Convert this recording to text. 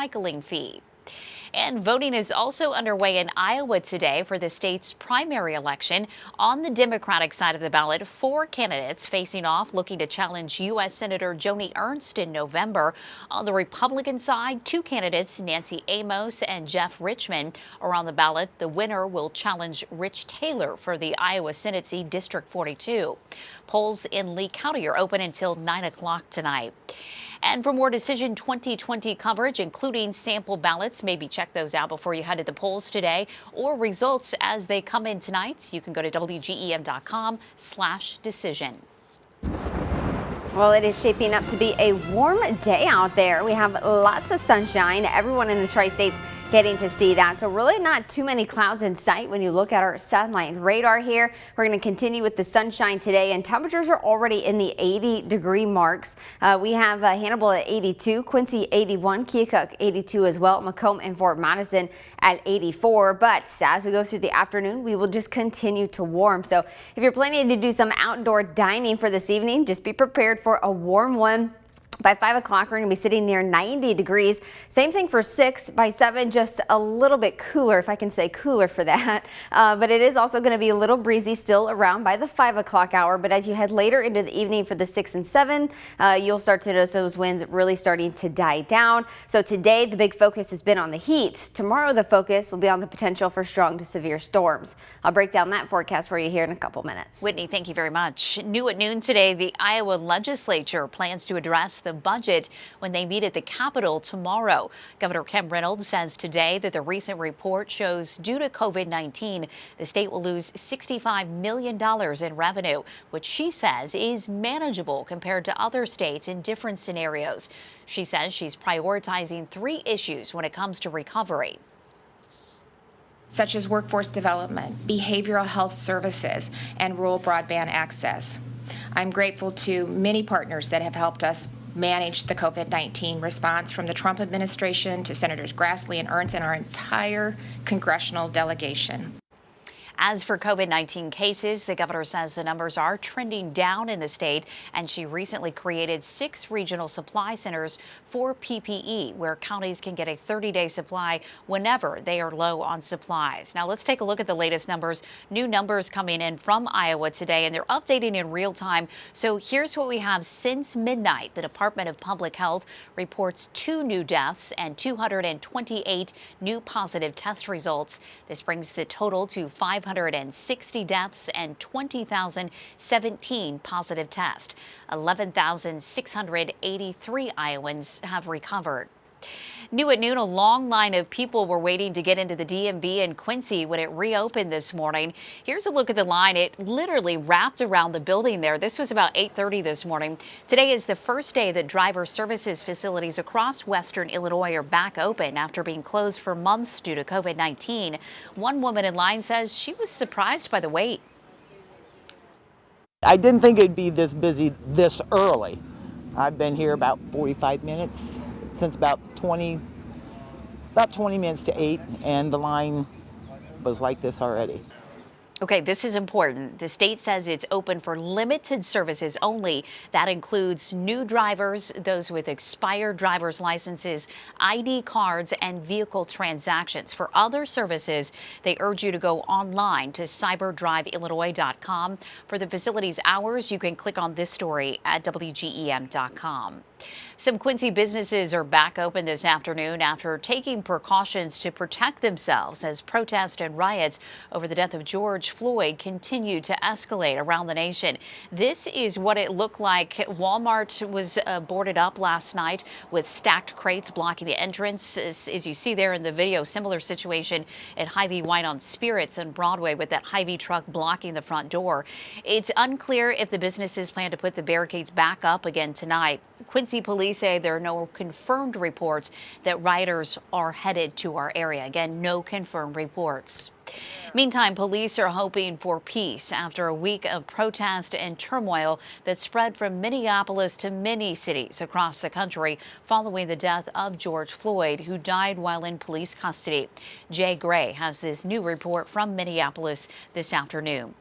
recycling fee. And voting is also underway in Iowa today for the state's primary election. On the Democratic side of the ballot, 4 candidates facing off looking to challenge U.S. Senator Joni Ernst in November. On the Republican side, 2 candidates, Nancy Amos and Jeff Richmond, are on the ballot. The winner will challenge Rich Taylor for the Iowa Senate seat, District 42. Polls in Lee County are open until 9 o'clock tonight. And for more Decision 2020 coverage, including sample ballots, maybe check those out before you head to the polls today, or results as they come in tonight. You can go to WGEM.com/decision. Well, it is shaping up to be a warm day out there. We have lots of sunshine. Everyone in the tri-states getting to see that. So really not too many clouds in sight when you look at our satellite radar here. We're going to continue with the sunshine today, and temperatures are already in the 80-degree marks. We have Hannibal at 82, Quincy 81, Keokuk 82 as well, Macomb and Fort Madison at 84. But as we go through the afternoon, we will just continue to warm. So if you're planning to do some outdoor dining for this evening, just be prepared for a warm one. By 5 o'clock, we're going to be sitting near 90 degrees. Same thing for 6. By 7, just a little bit cooler, if I can say cooler for that. But it is also going to be a little breezy still around by the 5 o'clock hour. But as you head later into the evening for the 6 and 7, you'll start to notice those winds really starting to die down. So today, the big focus has been on the heat. Tomorrow, the focus will be on the potential for strong to severe storms. I'll break down that forecast for you here in a couple minutes. Whitney, thank you very much. New at noon today, the Iowa legislature plans to address the budget when they meet at the Capitol tomorrow. Governor Kim Reynolds says today that the recent report shows due to COVID-19, the state will lose $65 million in revenue, which she says is manageable compared to other states in different scenarios. She says she's prioritizing 3 issues when it comes to recovery, such as workforce development, behavioral health services, and rural broadband access. I'm grateful to many partners that have helped us manage the COVID-19 response, from the Trump administration to Senators Grassley and Ernst and our entire congressional delegation. As for COVID-19 cases, the governor says the numbers are trending down in the state, and she recently created 6 regional supply centers for PPE, where counties can get a 30-day supply whenever they are low on supplies. Now let's take a look at the latest numbers. New numbers coming in from Iowa today, and they're updating in real time. So here's what we have since midnight. The Department of Public Health reports 2 new deaths and 228 new positive test results. This brings the total to 560 deaths and 20,017 positive tests. 11,683 Iowans have recovered. New at noon, a long line of people were waiting to get into the DMV in Quincy when it reopened this morning. Here's a look at the line. It literally wrapped around the building there. This was about 8:30 this morning. Today is the first day that driver services facilities across western Illinois are back open after being closed for months due to COVID-19. One woman in line says she was surprised by the wait. I didn't think it'd be this busy this early. I've been here about 45 minutes, since about 20 minutes to 8, and the line was like this already. Okay, this is important. The state says it's open for limited services only. That includes new drivers, those with expired driver's licenses, ID cards, and vehicle transactions. For other services, they urge you to go online to cyberdriveillinois.com. For the facility's hours, you can click on this story at WGEM.com. Some Quincy businesses are back open this afternoon after taking precautions to protect themselves as protests and riots over the death of George Floyd continue to escalate around the nation. This is what it looked like. Walmart was boarded up last night with stacked crates blocking the entrance. As you see there in the video, similar situation at Hy-Vee Wine on Spirits on Broadway with that Hy-Vee truck blocking the front door. It's unclear if the businesses plan to put the barricades back up again tonight. Quincy police say there are no confirmed reports that rioters are headed to our area. Again, no confirmed reports. Meantime, police are hoping for peace after a week of protest and turmoil that spread from Minneapolis to many cities across the country following the death of George Floyd, who died while in police custody. Jay Gray has this new report from Minneapolis this afternoon.